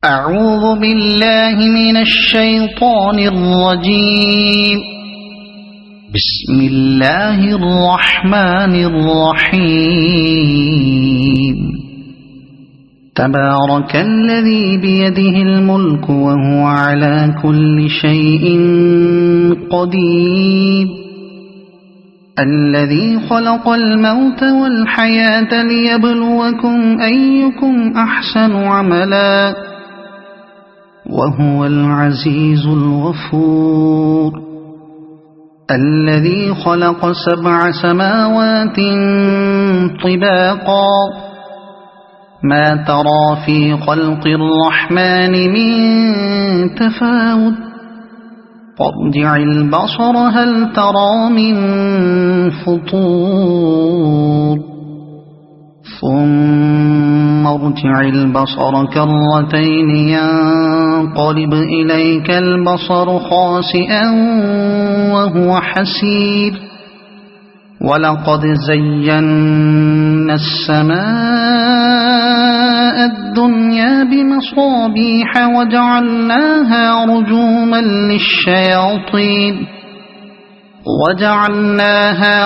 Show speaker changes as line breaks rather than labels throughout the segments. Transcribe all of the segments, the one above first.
أعوذ بالله من الشيطان الرجيم. بسم الله الرحمن الرحيم. تبارك الذي بيده الملك وهو على كل شيء قدير. الذي خلق الموت والحياة ليبلوكم أيكم أحسن عملا وهو العزيز الغفور. الذي خلق 7 سماوات طباقا ما ترى في خلق الرحمن من تفاوت فارجع البصر هل ترى من فطور ثم ارجع البصر كرتين ينقلب إليك البصر خاسئا وهو حسير. ولقد زينا السماء الدنيا بمصابيح وجعلناها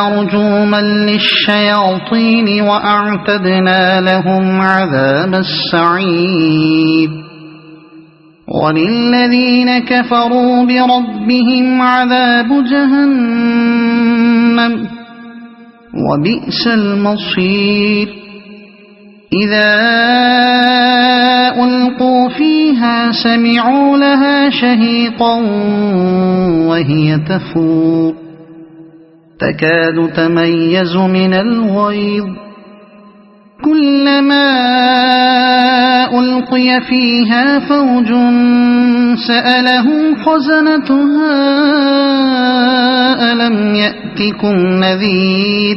رجوما للشياطين وأعتدنا لهم عذاب السعير. وللذين كفروا بربهم عذاب جهنم وبئس المصير. إذا ألقوا فيها سمعوا لها شهيقا وهي تفور تكاد تميز من الغيظ. كلما ألقي فيها فوج سألهم خزنتها ألم يأتكم نذير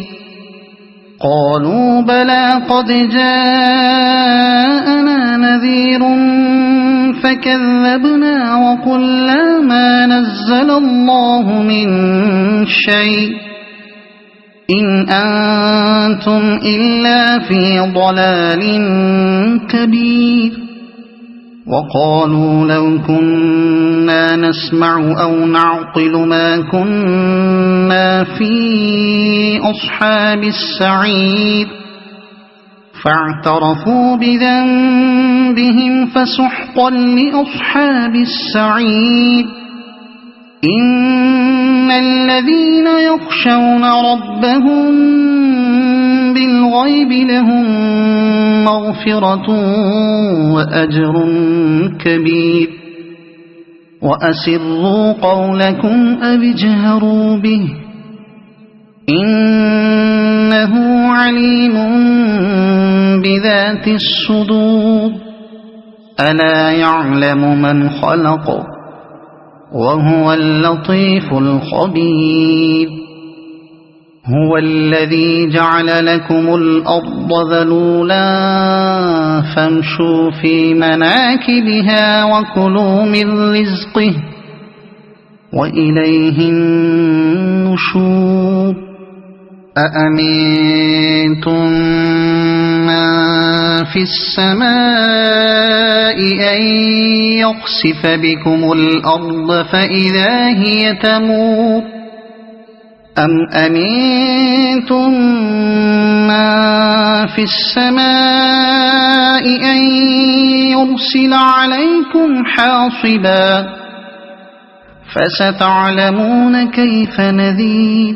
قالوا بلى قد جاءنا نذير فكذبنا وقلنا ما نزل الله من شيء إن أنتم إلا في ضلال كبير. وقالوا لو كنا نسمع أو نعقل ما كنا في أصحاب السعير فاعترفوا بذنبهم فسحقا لأصحاب السعير. إن الذين يخشون ربهم بالغيب لهم مغفرة وأجر كبير. وأسروا قولكم أو اجهروا به إنه عليم بذات الصدور. ألا يعلم من خلق وهو اللطيف الخبير. هو الذي جعل لكم الأرض ذلولا فامشوا في مناكبها وكلوا من رزقه وإليه النشور. أأمنتم من في السماء أن يخسف بكم الأرض فإذا هي تمور أم أمنتم من في السماء أن يرسل عليكم حاصبا فستعلمون كيف نذير.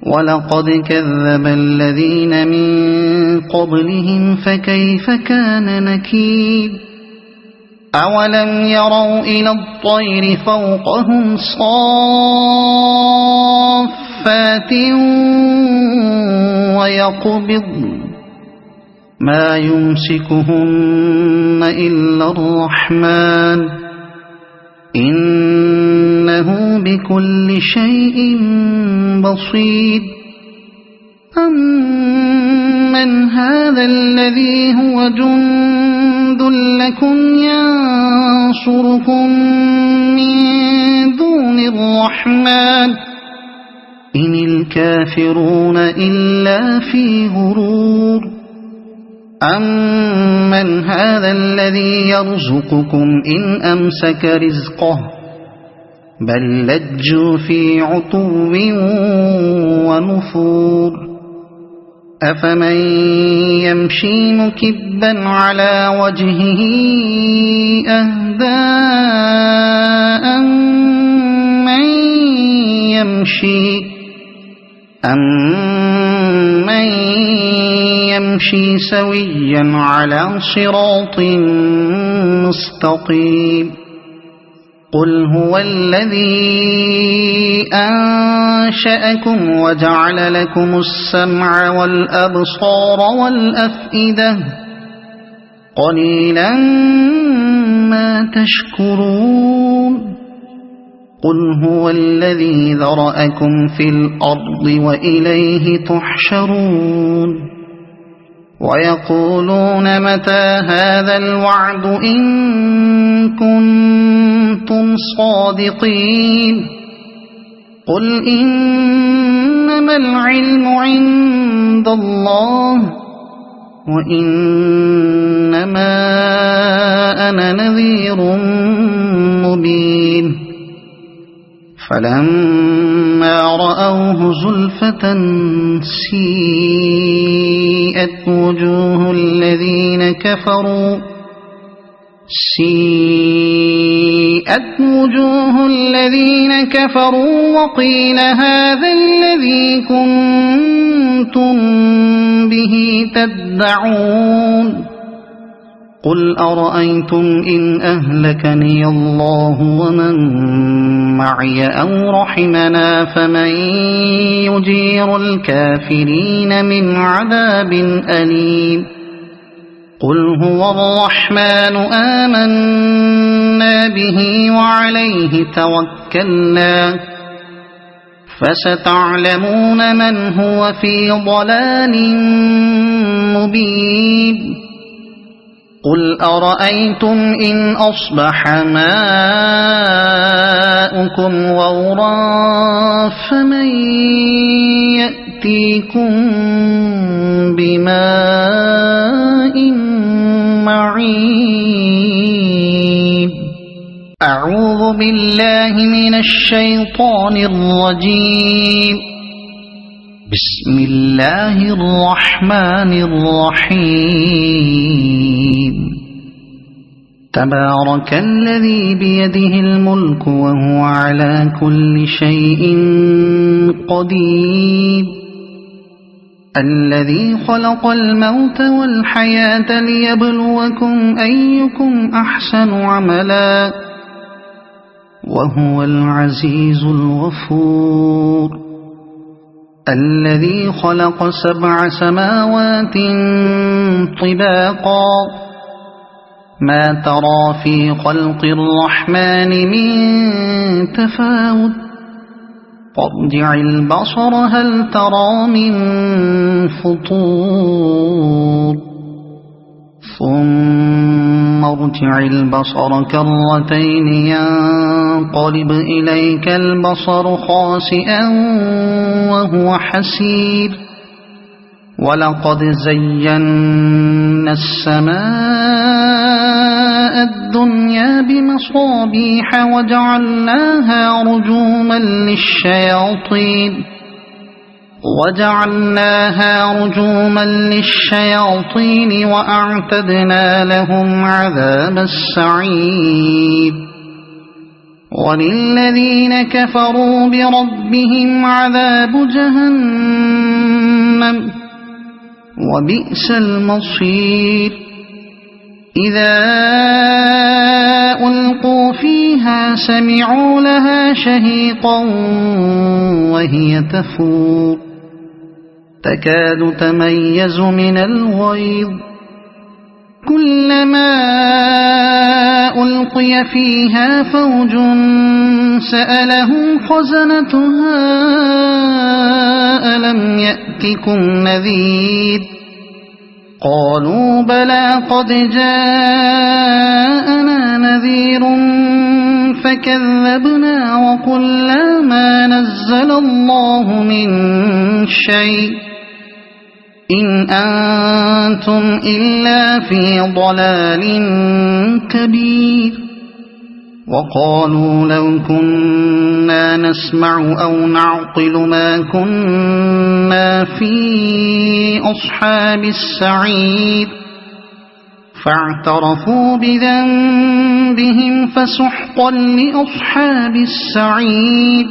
ولقد كذب الذين من قبلهم فكيف كان نكير. أولم يروا إلى الطير فوقهم صافات ويقبضن ما يمسكهن إلا الرحمن إنه بكل شيء بصير. أمن هذا الذي هو جند لكم ينصركم من دون الرحمن إن الكافرون إلا في غرور. أَمَّنْ هَذَا الَّذِي يَرْزُقُكُمْ إِنْ أَمْسَكَ رِزْقَهُ بَلْ لَجُّوا فِي عُتُوٍّ وَنُفُورٍ أَفَمَنْ يَمْشِي مُكِبًّا عَلَى وَجْهِهِ أَهْدَىٰ أَمَّن يَمْشِي سَوِيًّا عَلَى صِرَاطٍ مُّسْتَقِيمٍ قُلْ هُوَ الَّذِي أَنشَأَكُمْ وَجَعَلَ لَكُمُ السَّمْعَ وَالْأَبْصَارَ وَالْأَفْئِدَةَ قَلِيلًا مَا تَشْكُرُونَ قُلْ هُوَ الَّذِي ذَرَأَكُمْ فِي الْأَرْضِ وَإِلَيْهِ تُحْشَرُونَ وَيَقُولُونَ مَتَى هَذَا الْوَعْدُ إِن كُنتُمْ صَادِقِينَ قُلْ إِنَّمَا الْعِلْمُ عِندَ اللَّهِ وَإِنَّمَا أَنَا نَذِيرٌ مُّبِينٌ فَلَمَّا رَأَوْهُ زُلْفَةً سِيئَتْ وُجُوهُ الَّذِينَ كَفَرُوا وَقِيلَ هَذَا الَّذِي كُنتُم بِهِ تَدَّعُونَ قُلْ أَرَأَيْتُمْ إِنْ أَهْلَكَنِيَ اللَّهُ وَمَن مَّعِيَ أَوْ رَحِمَنَا فَمَن يُجِيرُ الْكَافِرِينَ مِنْ عَذَابٍ أَلِيمٍ قُلْ هُوَ الرَّحْمَنُ آمَنَّا بِهِ وَعَلَيْهِ تَوَكَّلْنَا فَسَتَعْلَمُونَ مَنْ هُوَ فِي ضَلَالٍ مُّبِينٍ قُلْ أَرَأَيْتُمْ إِنْ أَصْبَحَ مَاؤُكُمْ غَوْرًا فَمَن يَأْتِيكُم بِمَاءٍ مَّعِينٍ أَعُوذُ بِاللَّهِ مِنَ الشَّيْطَانِ الرَّجِيمِ بسم الله الرحمن الرحيم تبارك الذي بيده الملك وهو على كل شيء قدير الذي خلق الموت والحياة ليبلوكم أيكم أحسن عملا وهو العزيز الغفور الذي خلق 7 سماوات طباقا ما ترى في خلق الرحمن من تفاوت فارجع البصر هل ترى من فطور ثم ارجع البصر كرتين ينقلب إليك البصر خاسئا وهو حسير ولقد زينا السماء الدنيا بمصابيح وجعلناها رجوما للشياطين وأعتدنا لهم عذاب السعير وللذين كفروا بربهم عذاب جهنم وبئس المصير إذا ألقوا فيها سمعوا لها شهيقا وهي تفور تكاد تميز من الغيظ كلما ألقي فيها فوج سألهم خزنتها ألم يأتكم نذير قالوا بلى قد جاءنا نذير فكذبنا وقلنا ما نزل الله من شيء إن أنتم إلا في ضلال كبير وقالوا لو كنا نسمع أو نعقل ما كنا في أصحاب السعير فاعترفوا بذنبهم فسحقا لأصحاب السعير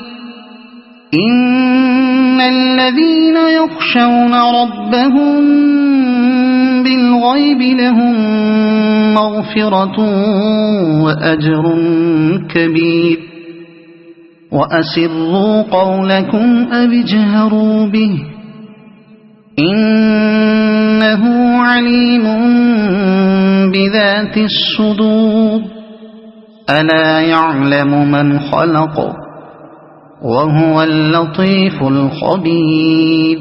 إن الذين يخشون ربهم بالغيب لهم مغفرة وأجر كبير وأسروا قولكم أو اجهروا به إنه عليم بذات الصدور ألا يعلم من خلق وهو اللطيف الخبير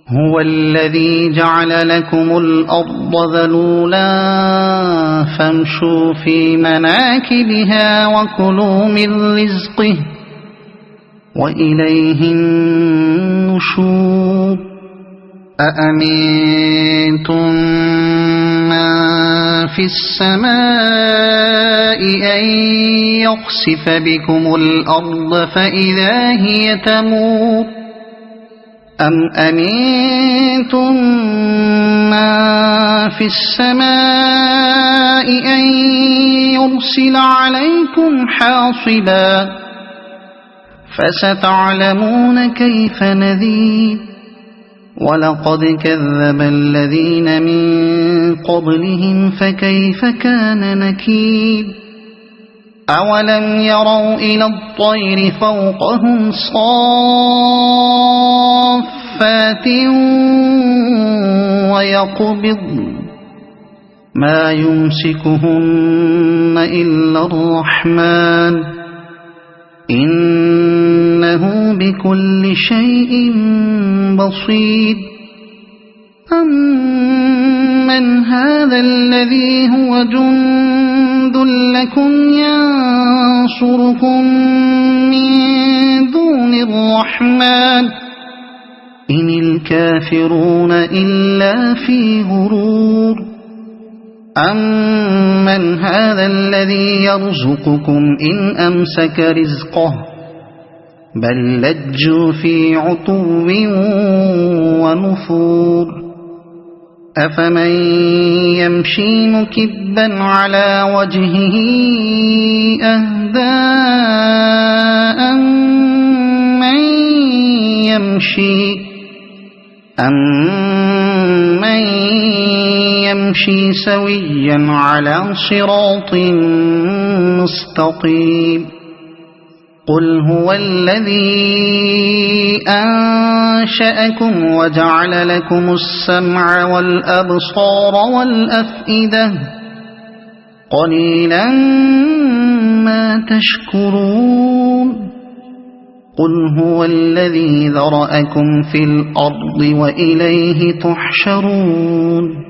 هو الذي جعل لكم الأرض ذلولا فامشوا في مناكبها وكلوا من رزقه وإليه النشور أأمنتم من في السماء أن يخسف بكم الأرض فإذا هي تمور أم أمنتم من في السماء أن يرسل عليكم حاصبا فستعلمون كيف نذير ولقد كذب الذين من قبلهم فكيف كان نكير أولم يروا إلى الطير فوقهم صافات ويقبضن ما يمسكهن إلا الرحمن إنه بكل شيء بصير أمن هذا الذي هو جند لكم ينصركم من دون الرحمن إن الكافرون إلا في غرور أمن هذا الذي يرزقكم إن أمسك رزقه بل لجوا في عتو ونفور أفمن يمشي مكبا على وجهه أهدى أمن يمشي سويا على صراط مستقيم قل هو الذي أنشأكم وجعل لكم السمع والأبصار والأفئدة قليلا ما تشكرون قل هو الذي ذرأكم في الأرض وإليه تحشرون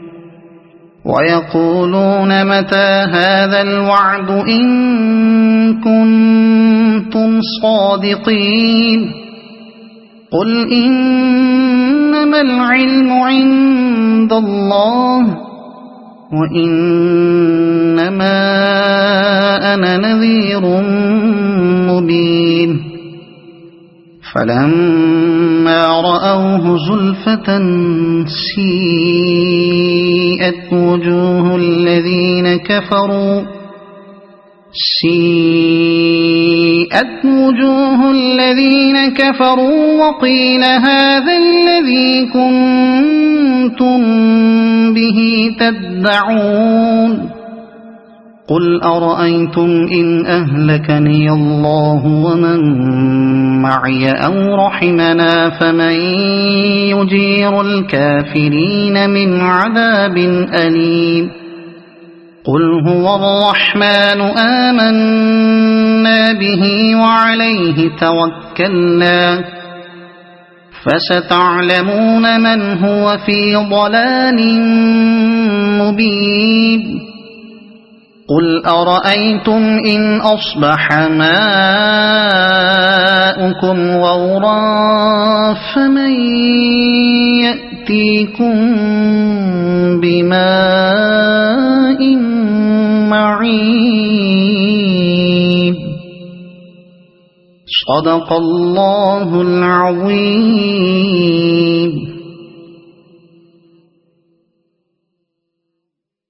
ويقولون متى هذا الوعد إن كنتم صادقين قل إنما العلم عند الله وإنما أنا نذير مبين فلما رأوه زلفة سيئت وجوه الذين كفروا وقيل هذا الذي كنتم به تدعون قل أرأيتم إن أهلكني الله ومن معي أو رحمنا فمن يجير الكافرين من عذاب أليم قل هو الرحمن آمنا به وعليه توكلنا فستعلمون من هو في ضلال مبين قل أرأيتم إن أصبح ماؤكم غورا فمن يأتيكم بماء معين. صدق الله العظيم.